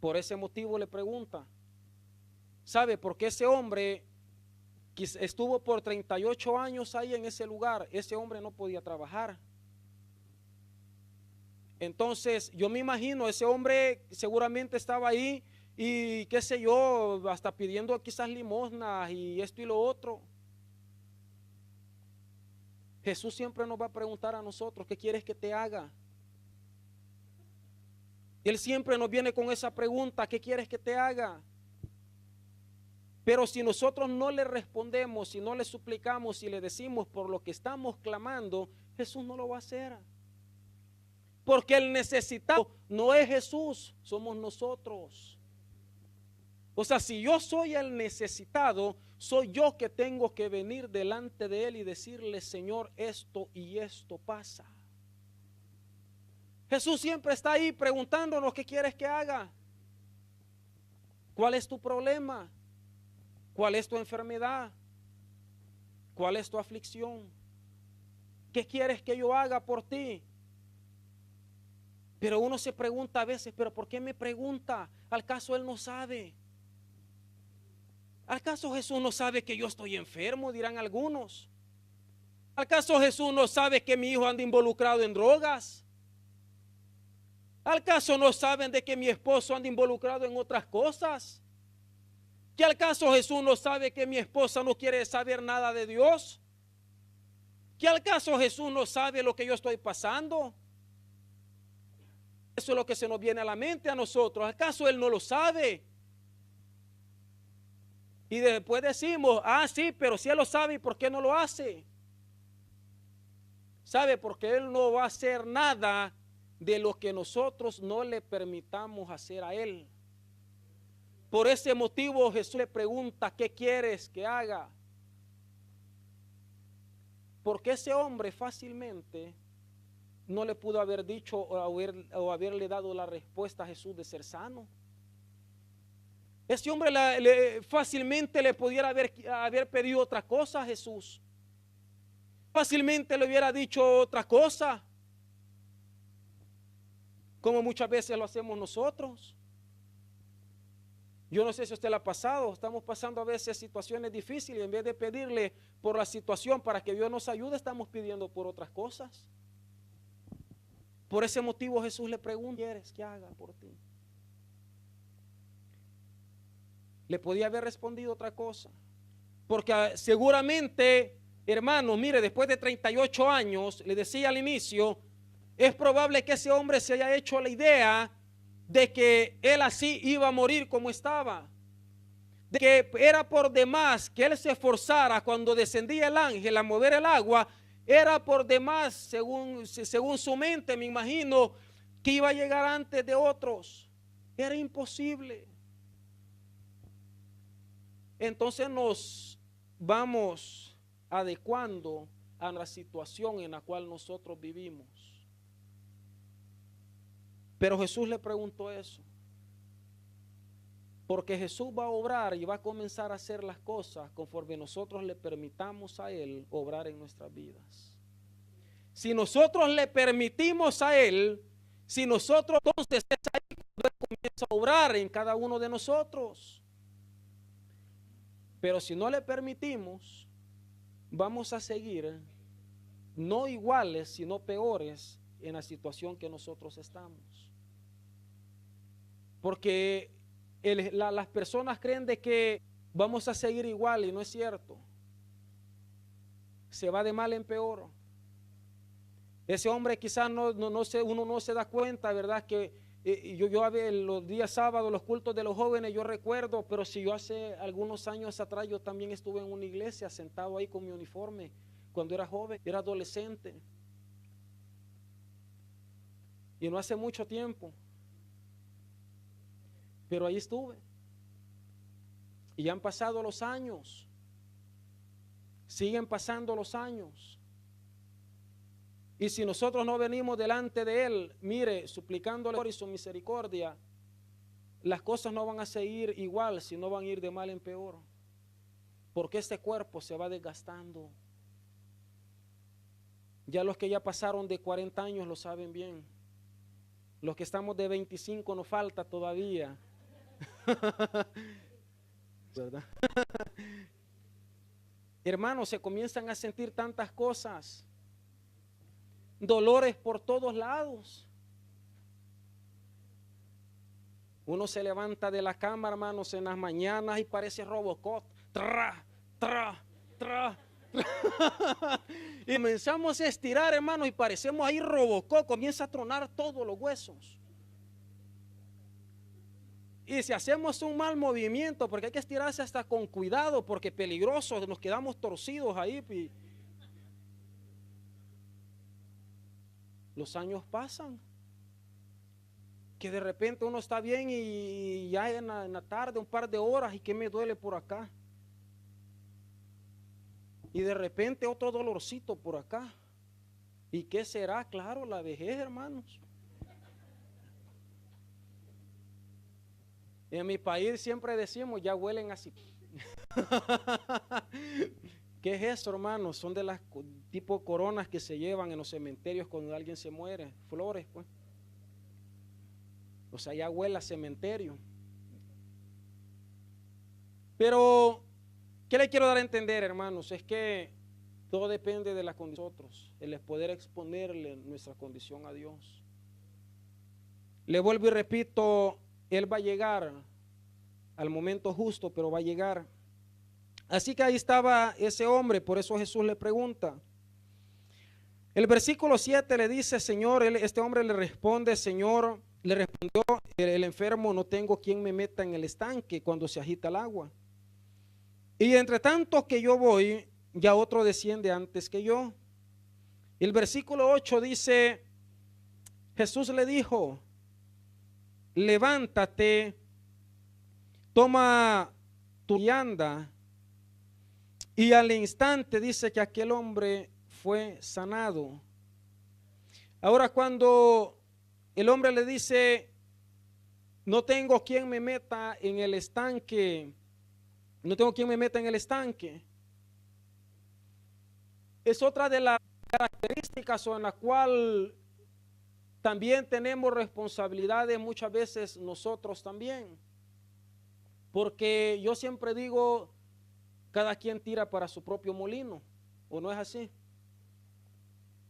Por ese motivo le pregunta. ¿Sabe? Porque ese hombre estuvo por 38 años ahí en ese lugar. Ese hombre no podía trabajar. Entonces yo me imagino, ese hombre seguramente estaba ahí y qué sé yo, hasta pidiendo quizás limosnas y esto y lo otro. Jesús siempre nos va a preguntar a nosotros, ¿qué quieres que te haga? Él siempre nos viene con esa pregunta, ¿qué quieres que te haga? Pero si nosotros no le respondemos, si no le suplicamos, si le decimos por lo que estamos clamando, Jesús no lo va a hacer. Porque el necesitado no es Jesús, somos nosotros. O sea, si yo soy el necesitado, soy yo que tengo que venir delante de Él y decirle, Señor, esto y esto pasa. Jesús siempre está ahí preguntándonos, ¿qué quieres que haga? ¿Cuál es tu problema? ¿Cuál es tu enfermedad? ¿Cuál es tu aflicción? ¿Qué quieres que yo haga por ti? Pero uno se pregunta a veces, ¿pero por qué me pregunta? ¿Al caso Él no sabe? ¿Al caso Jesús no sabe que yo estoy enfermo? Dirán algunos. ¿Al caso Jesús no sabe que mi hijo anda involucrado en drogas? ¿Al caso no saben de que mi esposo anda involucrado en otras cosas? ¿Que al caso Jesús no sabe que mi esposa no quiere saber nada de Dios? ¿Que al caso Jesús no sabe lo que yo estoy pasando? Eso es lo que se nos viene a la mente a nosotros. ¿Acaso Él no lo sabe? Y después decimos, sí, pero si Él lo sabe, ¿y por qué no lo hace? ¿Sabe? Porque Él no va a hacer nada de lo que nosotros no le permitamos hacer a Él. Por ese motivo Jesús le pregunta, ¿qué quieres que haga? Porque ese hombre fácilmente no le pudo haber dicho o haberle dado la respuesta a Jesús de ser sano. Ese hombre fácilmente le pudiera haber pedido otra cosa a Jesús. Fácilmente le hubiera dicho otra cosa, como muchas veces lo hacemos nosotros. Yo no sé si a usted le ha pasado, estamos pasando a veces situaciones difíciles y en vez de pedirle por la situación para que Dios nos ayude, estamos pidiendo por otras cosas. Por ese motivo Jesús le pregunta, ¿qué quieres que haga por ti? Le podía haber respondido otra cosa. Porque seguramente, hermano, mire, después de 38 años, le decía al inicio, es probable que ese hombre se haya hecho la idea de que él así iba a morir como estaba. De que era por demás que él se esforzara cuando descendía el ángel a mover el agua. Era por demás, según su mente, me imagino, que iba a llegar antes de otros. Era imposible. Entonces nos vamos adecuando a la situación en la cual nosotros vivimos. Pero Jesús le preguntó eso. Porque Jesús va a obrar y va a comenzar a hacer las cosas conforme nosotros le permitamos a Él obrar en nuestras vidas. Si nosotros le permitimos a Él, si nosotros entonces es ahí cuando Él comienza a obrar en cada uno de nosotros. Pero si no le permitimos, vamos a seguir no iguales, sino peores en la situación que nosotros estamos. Porque las personas creen de que vamos a seguir igual y no es cierto. Se va de mal en peor. Ese hombre quizás uno no se da cuenta, ¿verdad? Que yo a ver, los días sábados, los cultos de los jóvenes, yo recuerdo, pero si yo hace algunos años atrás yo también estuve en una iglesia sentado ahí con mi uniforme cuando era joven, era adolescente. Y no hace mucho tiempo. Pero ahí estuve. Y ya han pasado los años. Siguen pasando los años. Y si nosotros no venimos delante de Él, mire, suplicándole por su misericordia, las cosas no van a seguir igual, sino van a ir de mal en peor. Porque este cuerpo se va desgastando. Ya los que ya pasaron de 40 años lo saben bien. Los que estamos de 25 nos falta todavía. ¿Verdad? Hermanos, se comienzan a sentir tantas cosas. Dolores por todos lados. Uno se levanta de la cama, hermanos, en las mañanas y parece Robocop. Tra, tra, tra. Y comenzamos a estirar, hermanos, y parecemos ahí Robocop. Comienza a tronar todos los huesos. Y si hacemos un mal movimiento, porque hay que estirarse hasta con cuidado, porque peligroso, nos quedamos torcidos ahí. Los años pasan, que de repente uno está bien y ya en la tarde, un par de horas, y que me duele por acá. Y de repente otro dolorcito por acá. ¿Y qué será? Claro, la vejez, hermanos. En mi país siempre decimos, ya huelen así. ¿Qué es eso, hermanos? Son de las tipo coronas que se llevan en los cementerios cuando alguien se muere. Flores, pues. O sea, ya huele a cementerio. Pero, ¿qué le quiero dar a entender, hermanos? Es que todo depende de la condición de nosotros, el poder exponerle nuestra condición a Dios. Le vuelvo y repito, Él va a llegar al momento justo, pero va a llegar. Así que ahí estaba ese hombre, por eso Jesús le pregunta. El versículo 7 le dice, Señor, este hombre le responde, Señor, le respondió el enfermo, no tengo quien me meta en el estanque cuando se agita el agua. Y entre tanto que yo voy, ya otro desciende antes que yo. El versículo 8 dice, Jesús le dijo, levántate, toma tu y anda. Y al instante dice que aquel hombre fue sanado. Ahora cuando el hombre le dice, no tengo quien me meta en el estanque, no tengo quien me meta en el estanque, es otra de las características en la cual también tenemos responsabilidades muchas veces nosotros también. Porque yo siempre digo, cada quien tira para su propio molino, ¿o no es así?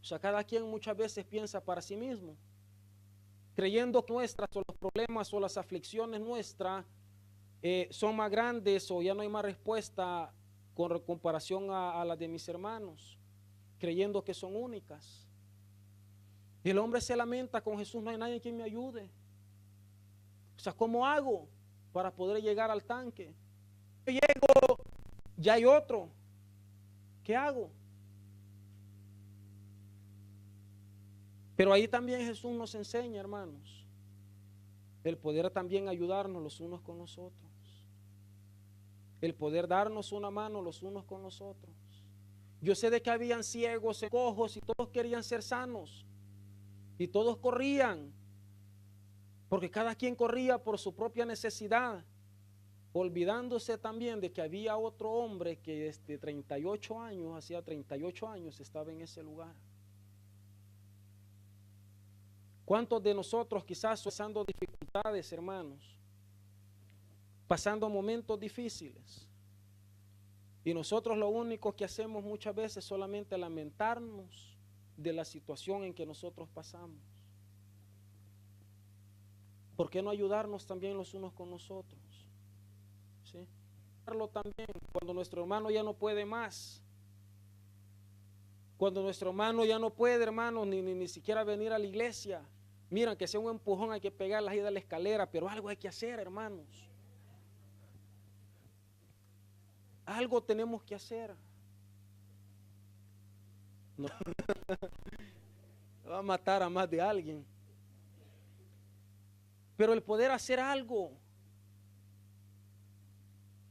O sea, cada quien muchas veces piensa para sí mismo, creyendo que nuestras o los problemas o las aflicciones nuestras son más grandes o ya no hay más respuesta con comparación a las de mis hermanos, creyendo que son únicas. Y el hombre se lamenta con Jesús, no hay nadie quien me ayude. O sea, ¿cómo hago para poder llegar al tanque? Yo llego, ya hay otro. ¿Qué hago? Pero ahí también Jesús nos enseña, hermanos, el poder también ayudarnos los unos con los otros. El poder darnos una mano los unos con los otros. Yo sé de que habían ciegos, cojos y todos querían ser sanos. Y todos corrían, porque cada quien corría por su propia necesidad, olvidándose también de que había otro hombre que desde 38 años, hacía 38 años estaba en ese lugar. ¿Cuántos de nosotros quizás pasando dificultades, hermanos? Pasando momentos difíciles. Y nosotros lo único que hacemos muchas veces es solamente lamentarnos de la situación en que nosotros pasamos. ¿Por qué no ayudarnos también los unos con nosotros? ¿Sí? También cuando nuestro hermano ya no puede más. Cuando nuestro hermano ya no puede, hermano, ni siquiera venir a la iglesia. Miren, que sea un empujón, hay que pegar la ida de la escalera, pero algo hay que hacer, hermanos. Algo tenemos que hacer. No. Va a matar a más de alguien. Pero el poder hacer algo.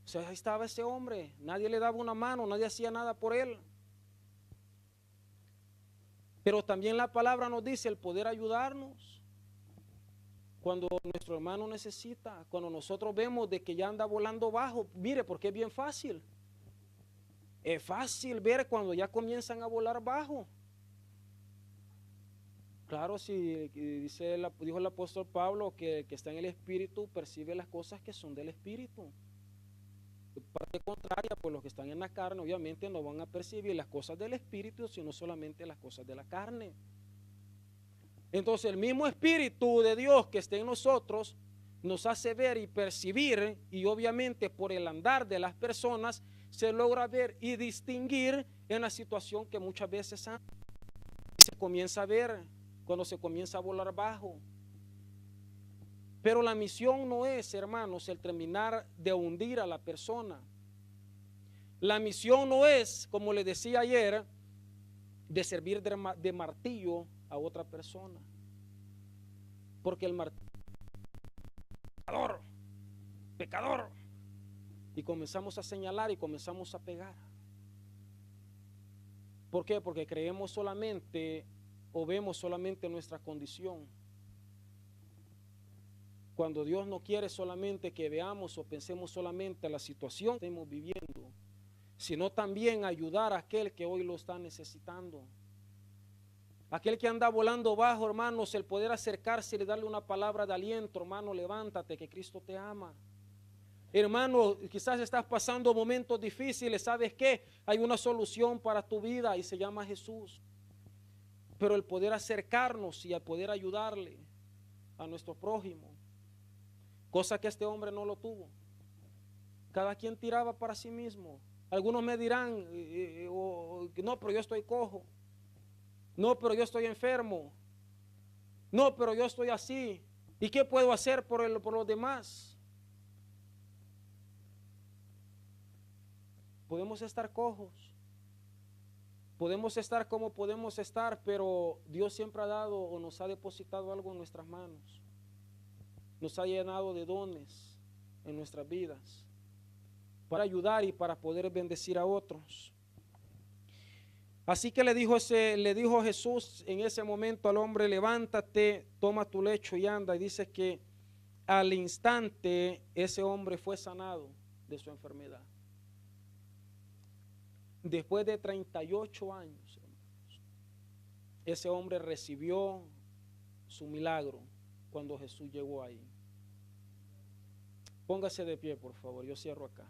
O sea, ahí estaba ese hombre, nadie le daba una mano, nadie hacía nada por él. Pero también la palabra nos dice el poder ayudarnos. Cuando nuestro hermano necesita, cuando nosotros vemos de que ya anda volando bajo, mire, porque es bien fácil. Es fácil ver cuando ya comienzan a volar bajo. Claro, si dijo el apóstol Pablo que está en el Espíritu, percibe las cosas que son del Espíritu. De parte contraria, pues los que están en la carne obviamente no van a percibir las cosas del Espíritu, sino solamente las cosas de la carne. Entonces el mismo Espíritu de Dios que está en nosotros nos hace ver y percibir, y obviamente por el andar de las personas se logra ver y distinguir en la situación que muchas veces se comienza a ver cuando se comienza a volar bajo. Pero la misión no es, hermanos, el terminar de hundir a la persona. La misión no es, como les decía ayer, de servir de martillo a otra persona. Porque el martillo, pecador. Y comenzamos a señalar y comenzamos a pegar. ¿Por qué? Porque creemos solamente o vemos solamente nuestra condición. Cuando Dios no quiere solamente que veamos o pensemos solamente la situación que estamos viviendo, sino también ayudar a aquel que hoy lo está necesitando. Aquel que anda volando bajo, hermanos, el poder acercarse y darle una palabra de aliento. Hermano, levántate, que Cristo te ama. Hermano, quizás estás pasando momentos difíciles. ¿Sabes qué? Hay una solución para tu vida y se llama Jesús. Pero el poder acercarnos y el poder ayudarle a nuestro prójimo, cosa que este hombre no lo tuvo. Cada quien tiraba para sí mismo. Algunos me dirán, no, pero yo estoy cojo. No, pero yo estoy enfermo. No, pero yo estoy así. ¿Y qué puedo hacer por los demás? Podemos estar cojos. Podemos estar como podemos estar, pero Dios siempre ha dado o nos ha depositado algo en nuestras manos. Nos ha llenado de dones en nuestras vidas para ayudar y para poder bendecir a otros. Así que le dijo Jesús en ese momento al hombre: levántate, toma tu lecho y anda. Y dice que al instante ese hombre fue sanado de su enfermedad. Después de 38 años, hermanos, ese hombre recibió su milagro cuando Jesús llegó ahí. Póngase de pie, por favor, yo cierro acá.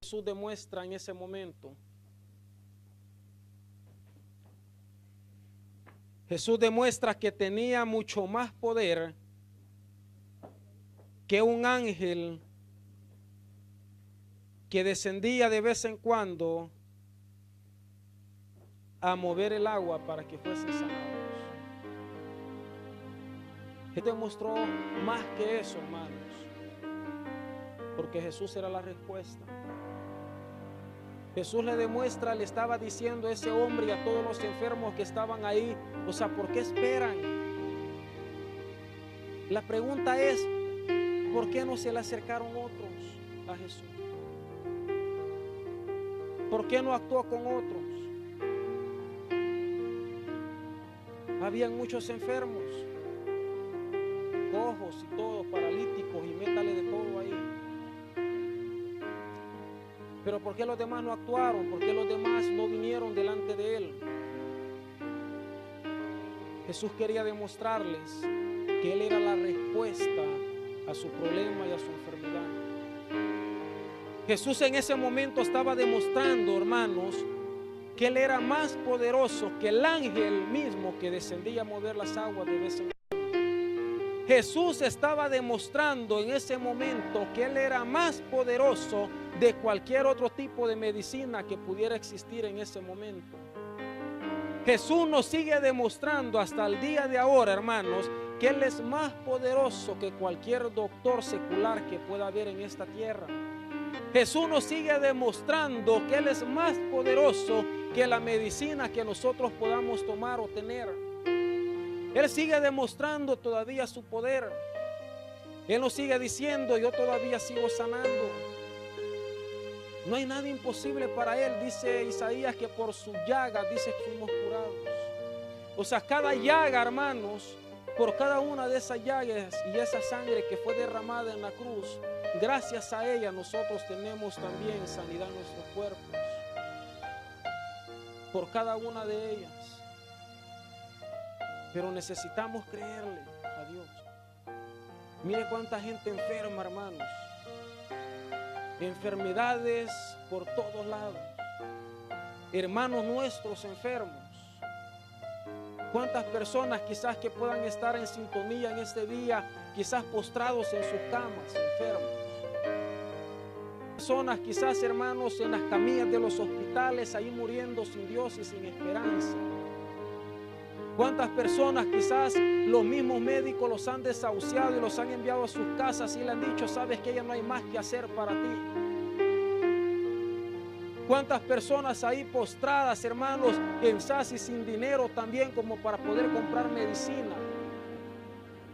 Jesús demuestra en ese momento. Jesús demuestra que tenía mucho más poder que un ángel que descendía de vez en cuando a mover el agua para que fuesen sanados. Él demostró más que eso, hermanos, porque Jesús era la respuesta. Jesús le demuestra, le estaba diciendo a ese hombre y a todos los enfermos que estaban ahí, o sea, ¿por qué esperan? La pregunta es, ¿por qué no se le acercaron otros a Jesús? ¿Por qué no actuó con otros? Habían muchos enfermos, cojos y todos, paralíticos, y métale de todo ahí. Pero ¿por qué los demás no actuaron? ¿Por qué los demás no vinieron delante de él? Jesús quería demostrarles que él era la respuesta a su problema y a su enfermedad. Jesús en ese momento estaba demostrando, hermanos, que él era más poderoso que el ángel mismo que descendía a mover las aguas de vez en cuando. Jesús estaba demostrando en ese momento que él era más poderoso de cualquier otro tipo de medicina que pudiera existir en ese momento. Jesús nos sigue demostrando hasta el día de ahora, hermanos, que él es más poderoso que cualquier doctor secular que pueda haber en esta tierra. Jesús nos sigue demostrando que él es más poderoso que la medicina que nosotros podamos tomar o tener. Él sigue demostrando todavía su poder. Él nos sigue diciendo, yo todavía sigo sanando. No hay nada imposible para Él. Dice Isaías que por su llaga, dice que fuimos curados. O sea, cada llaga, hermanos, por cada una de esas llagas y esa sangre que fue derramada en la cruz, gracias a ella nosotros tenemos también sanidad en nuestros cuerpos. Por cada una de ellas. Pero necesitamos creerle a Dios. Mire cuánta gente enferma, hermanos. Enfermedades por todos lados. Hermanos nuestros enfermos. Cuántas personas quizás que puedan estar en sintonía en este día, quizás postrados en sus camas, enfermos. Personas quizás, hermanos, en las camillas de los hospitales, ahí muriendo sin Dios y sin esperanza. Cuántas personas quizás los mismos médicos los han desahuciado y los han enviado a sus casas y le han dicho, sabes que ya no hay más que hacer para ti. Cuántas personas ahí postradas, hermanos, en SAS y sin dinero también como para poder comprar medicina.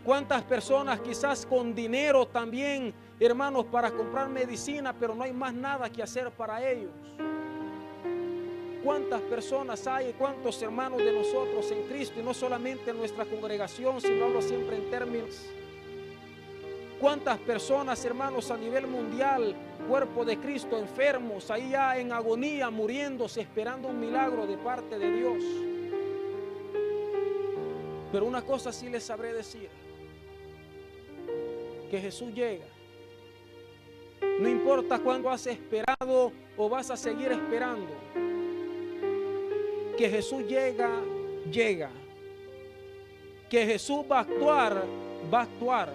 Cuántas personas quizás con dinero también, hermanos, para comprar medicina, pero no hay más nada que hacer para ellos. Cuántas personas hay, cuántos hermanos de nosotros en Cristo, y no solamente en nuestra congregación, sino hablo siempre en términos. Cuántas personas, hermanos, a nivel mundial, cuerpo de Cristo, enfermos, ahí ya en agonía, muriéndose, esperando un milagro de parte de Dios. Pero una cosa sí les sabré decir, que Jesús llega. No importa cuándo has esperado o vas a seguir esperando, que Jesús llega, llega. Que Jesús va a actuar, va a actuar.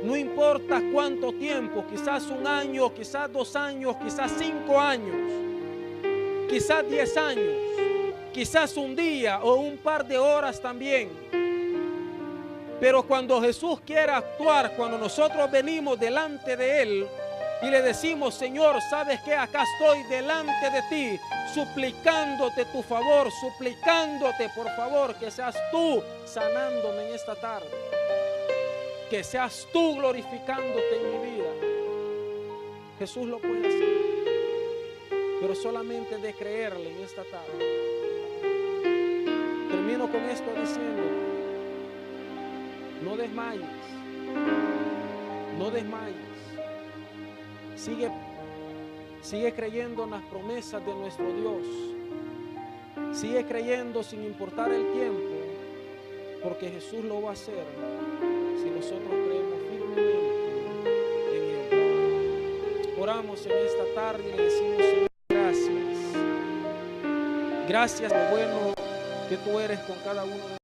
No importa cuánto tiempo, quizás 1 año, quizás 2 años, quizás 5 años, quizás 10 años, quizás un día o un par de horas también. Pero cuando Jesús quiera actuar, cuando nosotros venimos delante de Él y le decimos, Señor, ¿sabes qué? Acá estoy delante de ti, suplicándote tu favor, suplicándote por favor que seas tú sanándome en esta tarde. Que seas tú glorificándote en mi vida. Jesús lo puede hacer, pero solamente de creerle en esta tarde. Termino con esto diciendo, no desmayes, no desmayes. Sigue creyendo en las promesas de nuestro Dios. Sigue creyendo sin importar el tiempo, porque Jesús lo va a hacer si nosotros creemos firmemente en Él. Oramos en esta tarde y le decimos, Señor, gracias. Gracias por lo bueno que tú eres con cada uno de nosotros.